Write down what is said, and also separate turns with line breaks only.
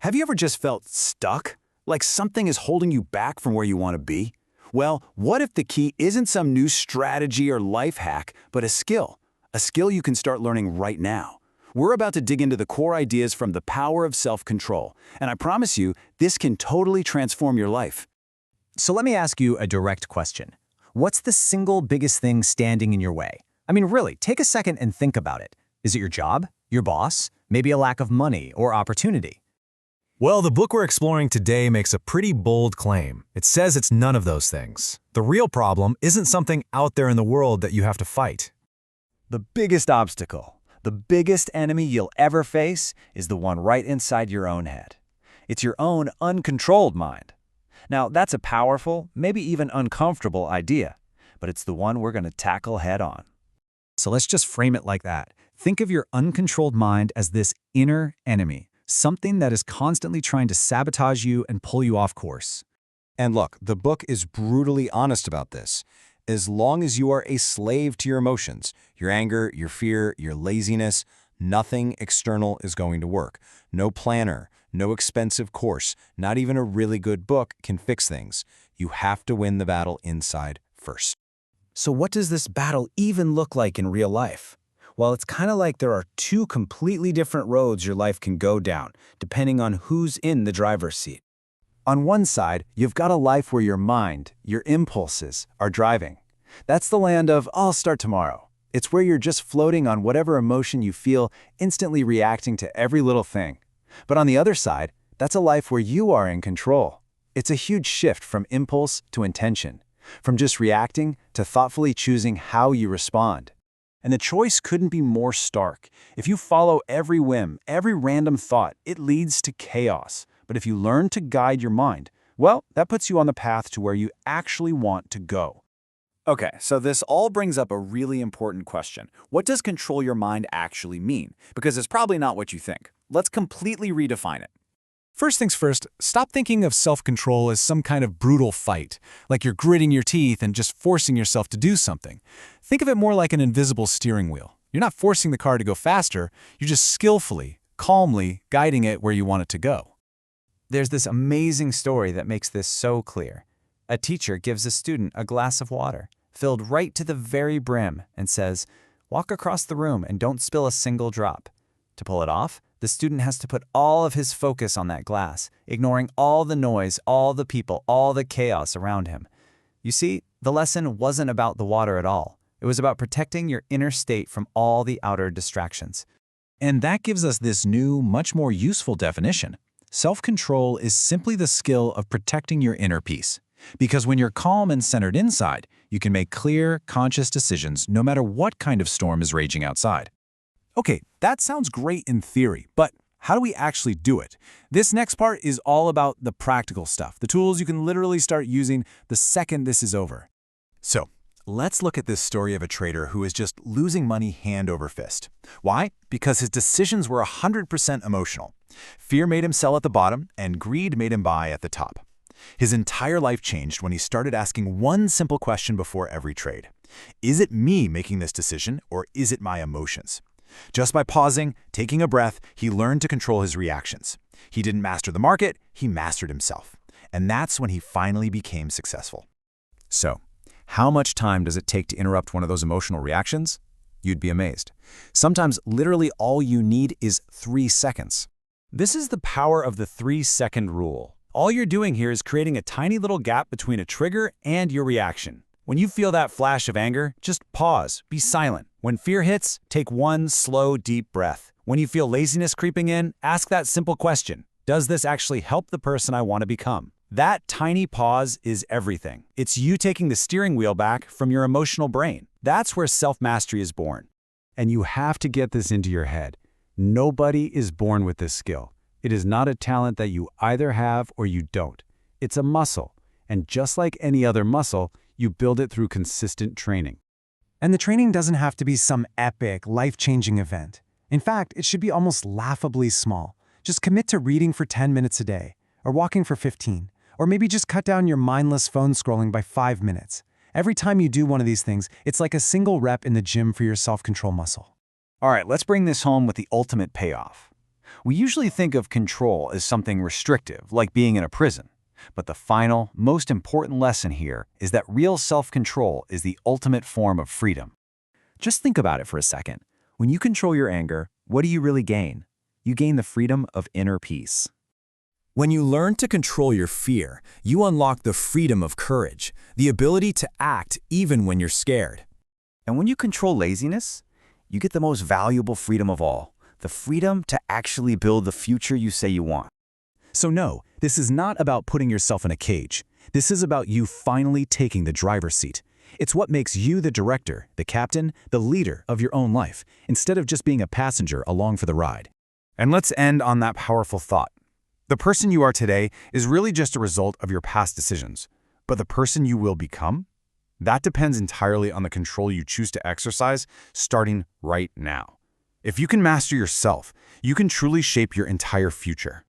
Have you ever just felt stuck? Like something is holding you back from where you want to be? Well, what if the key isn't some new strategy or life hack, but a skill? A skill you can start learning right now. We're about to dig into the core ideas from The Power of Self-Control, and I promise you, this can totally transform your life.
So let me ask you a direct question. What's the single biggest thing standing in your way? I mean, really, take a second and think about it. Is it your job, your boss, maybe a lack of money or opportunity?
Well, the book we're exploring today makes a pretty bold claim. It says it's none of those things. The real problem isn't something out there in the world that you have to fight.
The biggest obstacle, the biggest enemy you'll ever face is the one right inside your own head. It's your own uncontrolled mind. Now, that's a powerful, maybe even uncomfortable idea, but it's the one we're going to tackle head on.
So let's just frame it like that. Think of your uncontrolled mind as this inner enemy, something that is constantly trying to sabotage you and pull you off course.
And look, the book is brutally honest about this. As long as you are a slave to your emotions, your anger, your fear, your laziness, nothing external is going to work. No planner, no expensive course, not even a really good book can fix things. You have to win the battle inside first.
So what does this battle even look like in real life? Well, it's kind of like there are two completely different roads your life can go down, depending on who's in the driver's seat.
On one side, you've got a life where your mind, your impulses, are driving. That's the land of, I'll start tomorrow. It's where you're just floating on whatever emotion you feel, instantly reacting to every little thing. But on the other side, that's a life where you are in control. It's a huge shift from impulse to intention, from just reacting to thoughtfully choosing how you respond. And the choice couldn't be more stark. If you follow every whim, every random thought, it leads to chaos. But if you learn to guide your mind, well, that puts you on the path to where you actually want to go.
Okay, so this all brings up a really important question. What does control your mind actually mean? Because it's probably not what you think. Let's completely redefine it.
First things first, stop thinking of self-control as some kind of brutal fight, like you're gritting your teeth and just forcing yourself to do something. Think of it more like an invisible steering wheel. You're not forcing the car to go faster, you're just skillfully, calmly guiding it where you want it to go.
There's this amazing story that makes this so clear. A teacher gives a student a glass of water, filled right to the very brim, and says, "Walk across the room and don't spill a single drop." To pull it off, the student has to put all of his focus on that glass, ignoring all the noise, all the people, all the chaos around him. You see, the lesson wasn't about the water at all. It was about protecting your inner state from all the outer distractions.
And that gives us this new, much more useful definition. Self-control is simply the skill of protecting your inner peace. Because when you're calm and centered inside, you can make clear, conscious decisions no matter what kind of storm is raging outside.
Okay, that sounds great in theory, but how do we actually do it? This next part is all about the practical stuff, the tools you can literally start using the second this is over.
So, let's look at this story of a trader who is just losing money hand over fist. Why? Because his decisions were 100% emotional. Fear made him sell at the bottom, and greed made him buy at the top. His entire life changed when he started asking one simple question before every trade. Is it me making this decision, or is it my emotions? Just by pausing, taking a breath, he learned to control his reactions. He didn't master the market, he mastered himself. And that's when he finally became successful.
So, how much time does it take to interrupt one of those emotional reactions? You'd be amazed. Sometimes literally all you need is 3 seconds.
This is the power of the 3-second rule. All you're doing here is creating a tiny little gap between a trigger and your reaction. When you feel that flash of anger, just pause, be silent. When fear hits, take one slow, deep breath. When you feel laziness creeping in, ask that simple question. Does this actually help the person I want to become? That tiny pause is everything. It's you taking the steering wheel back from your emotional brain. That's where self-mastery is born.
And you have to get this into your head. Nobody is born with this skill. It is not a talent that you either have or you don't. It's a muscle. And just like any other muscle, you build it through consistent training.
And the training doesn't have to be some epic, life-changing event. In fact, it should be almost laughably small. Just commit to reading for 10 minutes a day, or walking for 15, or maybe just cut down your mindless phone scrolling by 5 minutes. Every time you do one of these things, it's like a single rep in the gym for your self-control muscle.
All right, let's bring this home with the ultimate payoff. We usually think of control as something restrictive, like being in a prison. But the final, most important lesson here is that real self-control is the ultimate form of freedom.
Just think about it for a second. When you control your anger, what do you really gain? You gain the freedom of inner peace.
When you learn to control your fear, you unlock the freedom of courage, the ability to act even when you're scared.
And when you control laziness, you get the most valuable freedom of all, the freedom to actually build the future you say you want.
So no, this is not about putting yourself in a cage. This is about you finally taking the driver's seat. It's what makes you the director, the captain, the leader of your own life, instead of just being a passenger along for the ride.
And let's end on that powerful thought. The person you are today is really just a result of your past decisions. But the person you will become? That depends entirely on the control you choose to exercise starting right now. If you can master yourself, you can truly shape your entire future.